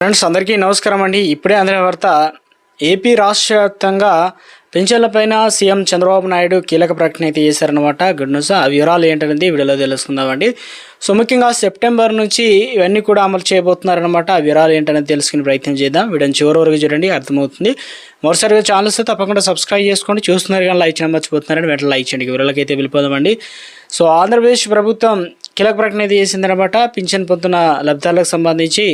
Friends అందరికీ నమస్కారం అండి. ఇప్పుడే అందిన వార్త, ఏపీ రాష్ట్ర వ్యాప్తంగా పెన్షన్లపైన సీఎం చంద్రబాబు నాయుడు కీలక ప్రకటన అయితే చేశారనమాట. Good news. ఆ వివరాలు ఏంటనేది వీడియోలో తెలుసుకుందామండి. సో ముఖ్యంగా సెప్టెంబర్ నుంచి ఇవన్నీ కూడా అమలు చేయబోతున్నారనమాట. ఆ వివరాలు ఏంటనేది తెలుసుకునే ప్రయత్నం చేద్దాం. వీడియోని చివరి వరకు చూడండి, అర్థమవుతుంది. మరోసారిగా ఛానల్స్ తప్పకుండా సబ్స్క్రైబ్ చేసుకోండి. చూస్తున్నారు కానీ లైక్ చేయడం మర్చిపోతున్నారని వెంటనే లైక్ చేయండి. వివరాలకి అయితే వెళ్ళిపోదామండి. సో ఆంధ్రప్రదేశ్ ప్రభుత్వం కీలక ప్రకటన అయితే చేసిందనమాట. పింఛన్ పొందుతున్న లబ్ధిదారులకు సంబంధించి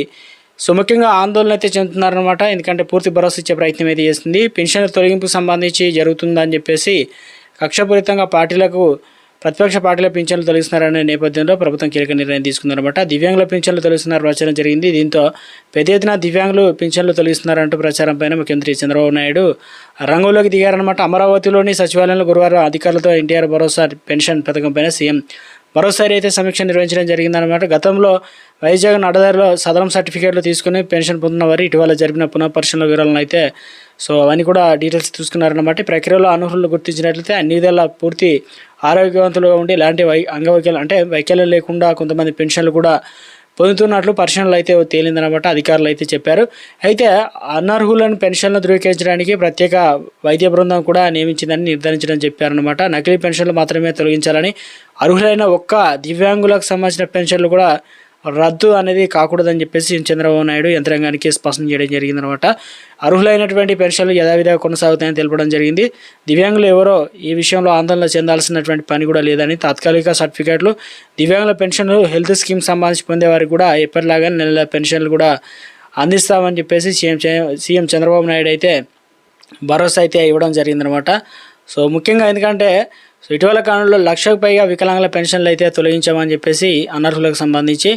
సో ముఖ్యంగా ఆందోళన అయితే చెందుతున్నారనమాట. ఎందుకంటే పూర్తి భరోసా ఇచ్చే ప్రయత్నం అయితే చేస్తుంది. పెన్షన్ల తొలగింపుకు సంబంధించి జరుగుతుందని చెప్పేసి కక్షపూరితంగా ప్రతిపక్ష పార్టీల పింఛన్లు తొలగిస్తున్నారనే నేపథ్యంలో ప్రభుత్వం కీలక నిర్ణయం తీసుకుందనమాట. దివ్యాంగుల పింఛన్లు తొలగిస్తున్నారు ప్రచారం జరిగింది. దీంతో పెద్ద ఎత్తున దివ్యాంగులు పింఛన్లు తొలగిస్తున్నారంటూ ప్రచారం పైన ముఖ్యమంత్రి చంద్రబాబు నాయుడు రంగంలోకి దిగారనమాట. అమరావతిలోని సచివాలయంలో గురువారం అధికారులతో ఎన్టీఆర్ భరోసా పెన్షన్ పథకం పైన సీఎం మరోసారి అయితే సమీక్ష నిర్వహించడం జరిగిందనమాట. గతంలో వైజాగ్ అడ్డదారిలో సదరం సర్టిఫికేట్లు తీసుకుని పెన్షన్ పొందిన వారు ఇటీవల జరిపిన పునఃపరిశీలన వివరాలను అయితే సో అవన్నీ కూడా డీటెయిల్స్ తీసుకున్నారన్నమాట. ఈ ప్రక్రియలో అనర్హులు గుర్తించినట్లయితే అన్ని విధాల పూర్తి ఆరోగ్యవంతులుగా ఉండి ఇలాంటి వైకల్యం లేకుండా కొంతమంది పెన్షన్లు కూడా పొందుతున్నట్లు పరిశీలనలు అయితే తేలిందనమాట. అధికారులు అయితే చెప్పారు. అయితే అనర్హులను పెన్షన్లు ధృవీకరించడానికి ప్రత్యేక వైద్య బృందం కూడా నియమించిందని నిర్ధారించడం చెప్పారనమాట. నకిలీ పెన్షన్లు మాత్రమే తొలగించాలని, అర్హులైన ఒక్క దివ్యాంగులకు సంబంధించిన పెన్షన్లు కూడా రద్దు అనేది కాకూడదని చెప్పేసి చంద్రబాబు నాయుడు యంత్రాంగానికి స్పష్టం చేయడం జరిగిందనమాట. అర్హులైనటువంటి పెన్షన్లు యథావిధిగా కొనసాగుతాయని తెలపడం జరిగింది. దివ్యాంగులు ఎవరో ఈ విషయంలో ఆందోళన చెందాల్సినటువంటి పని కూడా లేదని, తాత్కాలిక సర్టిఫికేట్లు, దివ్యాంగుల పెన్షన్లు, హెల్త్ స్కీమ్ సంబంధించి పొందే వారికి కూడా ఎప్పటిలాగా నెల పెన్షన్లు కూడా అందిస్తామని చెప్పేసి సీఎం చంద్రబాబు నాయుడు అయితే భరోసా అయితే ఇవ్వడం జరిగిందనమాట. సో ముఖ్యంగా ఎందుకంటే ఇటీవల కాలంలో 1,00,000కు పైగా వికలాంగుల పెన్షన్లు అయితే తొలగించామని చెప్పేసి అనర్హులకు సంబంధించి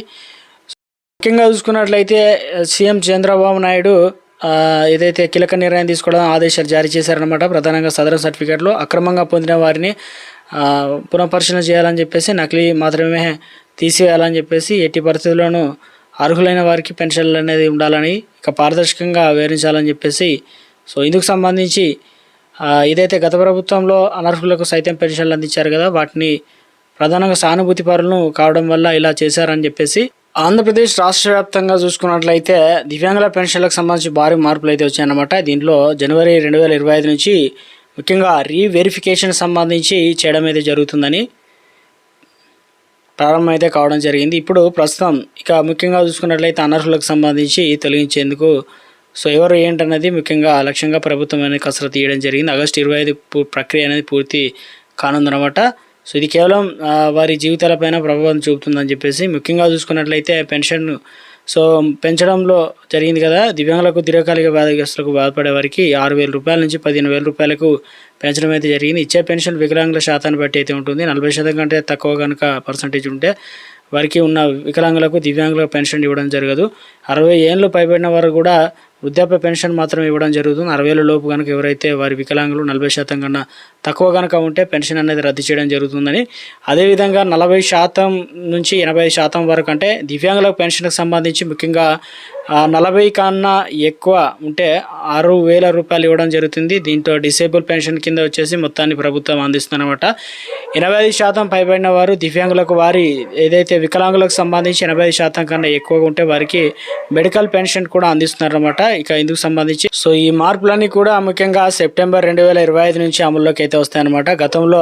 ముఖ్యంగా చూసుకున్నట్లయితే సీఎం చంద్రబాబు నాయుడు ఏదైతే కీలక నిర్ణయం తీసుకోవడం ఆదేశాలు జారీ చేశారనమాట. ప్రధానంగా సదరం సర్టిఫికేట్లు అక్రమంగా పొందిన వారిని పునఃపరిశీలన చేయాలని చెప్పేసి, నకిలీ మాత్రమే తీసివేయాలని చెప్పేసి, ఎట్టి పరిస్థితుల్లోనూ అర్హులైన వారికి పెన్షన్లు అనేది ఉండాలని, ఇక పారదర్శకంగా వివరించాలని చెప్పేసి సో ఇందుకు సంబంధించి ఇదైతే గత ప్రభుత్వంలో అనర్హులకు సైతం పెన్షన్లు అందించారు కదా, వాటిని ప్రధానంగా సానుభూతి పరులను కావడం వల్ల ఇలా చేశారని చెప్పేసి ఆంధ్రప్రదేశ్ రాష్ట్ర వ్యాప్తంగా చూసుకున్నట్లయితే దివ్యాంగుల పెన్షన్లకు సంబంధించి భారీ మార్పులు అయితే వచ్చాయన్నమాట. దీంట్లో జనవరి 2025 నుంచి ముఖ్యంగా రీవెరిఫికేషన్ సంబంధించి చేయడం అయితే జరుగుతుందని ప్రారంభం అయితే కావడం జరిగింది. ఇప్పుడు ప్రస్తుతం ఇక ముఖ్యంగా చూసుకున్నట్లయితే అనర్హులకు సంబంధించి తొలగించేందుకు సో ఎవరు ఏంటన్నది ముఖ్యంగా లక్ష్యంగా ప్రభుత్వం అనేది కసరత్తు చేయడం జరిగింది. ఆగస్టు 25 ప్రక్రియ అనేది పూర్తి కానుందనమాట. సో ఇది కేవలం వారి జీవితాలపైన ప్రభావం చూపుతుందని చెప్పేసి ముఖ్యంగా చూసుకున్నట్లయితే పెన్షన్ సో పెంచడంలో జరిగింది కదా. దివ్యాంగులకు, దీర్ఘకాలిక వ్యాధిగ్రస్తులకు బాధపడే వారికి 6,000 రూపాయల నుంచి 15,000 రూపాయలకు పెంచడం అయితే జరిగింది. ఇచ్చే పెన్షన్ వికలాంగుల శాతాన్ని బట్టి అయితే ఉంటుంది. 40% కంటే తక్కువ కనుక పర్సంటేజ్ ఉంటే వారికి ఉన్న వికలాంగులకు, దివ్యాంగులకు పెన్షన్ ఇవ్వడం జరగదు. 60 ఏళ్ళు పైబడిన వారు కూడా వృద్ధాప్య పెన్షన్ మాత్రం ఇవ్వడం జరుగుతుంది. 60 ఏళ్ళ లోపు కనుక ఎవరైతే వారి వికలాంగులు 40% కన్నా తక్కువ కనుక ఉంటే పెన్షన్ అనేది రద్దు చేయడం జరుగుతుందని, అదేవిధంగా 40% నుంచి 80% వరకు అంటే దివ్యాంగులకు పెన్షన్కి సంబంధించి ముఖ్యంగా 40 కన్నా ఎక్కువ ఉంటే 6,000 రూపాయలు ఇవ్వడం జరుగుతుంది. దీంట్లో డిసేబుల్ పెన్షన్ కింద వచ్చేసి మొత్తాన్ని ప్రభుత్వం అందిస్తుందన్నమాట. 85% పైబడిన వారు దివ్యాంగులకు, వారి ఏదైతే వికలాంగులకు సంబంధించి 85% కన్నా ఎక్కువగా ఉంటే వారికి మెడికల్ పెన్షన్ కూడా అందిస్తున్నారన్నమాట. ఇక ఇందుకు సంబంధించి సో ఈ మార్పులన్నీ కూడా ముఖ్యంగా సెప్టెంబర్ 2025 నుంచి అమల్లోకి అయితే వస్తాయన్నమాట. గతంలో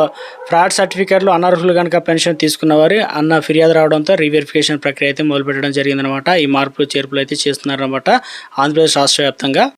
ఫ్రాడ్ సర్టిఫికేట్లు, అనర్హులు కనుక పెన్షన్ తీసుకున్నవారు అన్న ఫిర్యాదు రావడంతో రీవెరిఫికేషన్ ప్రక్రియ అయితే మొదలుపెట్టడం జరిగిందనమాట. ఈ మార్పులు చేర్పులు అయితే చేస్తున్నారన్నమాట ఆంధ్రప్రదేశ్ రాష్ట్ర వ్యాప్తంగా.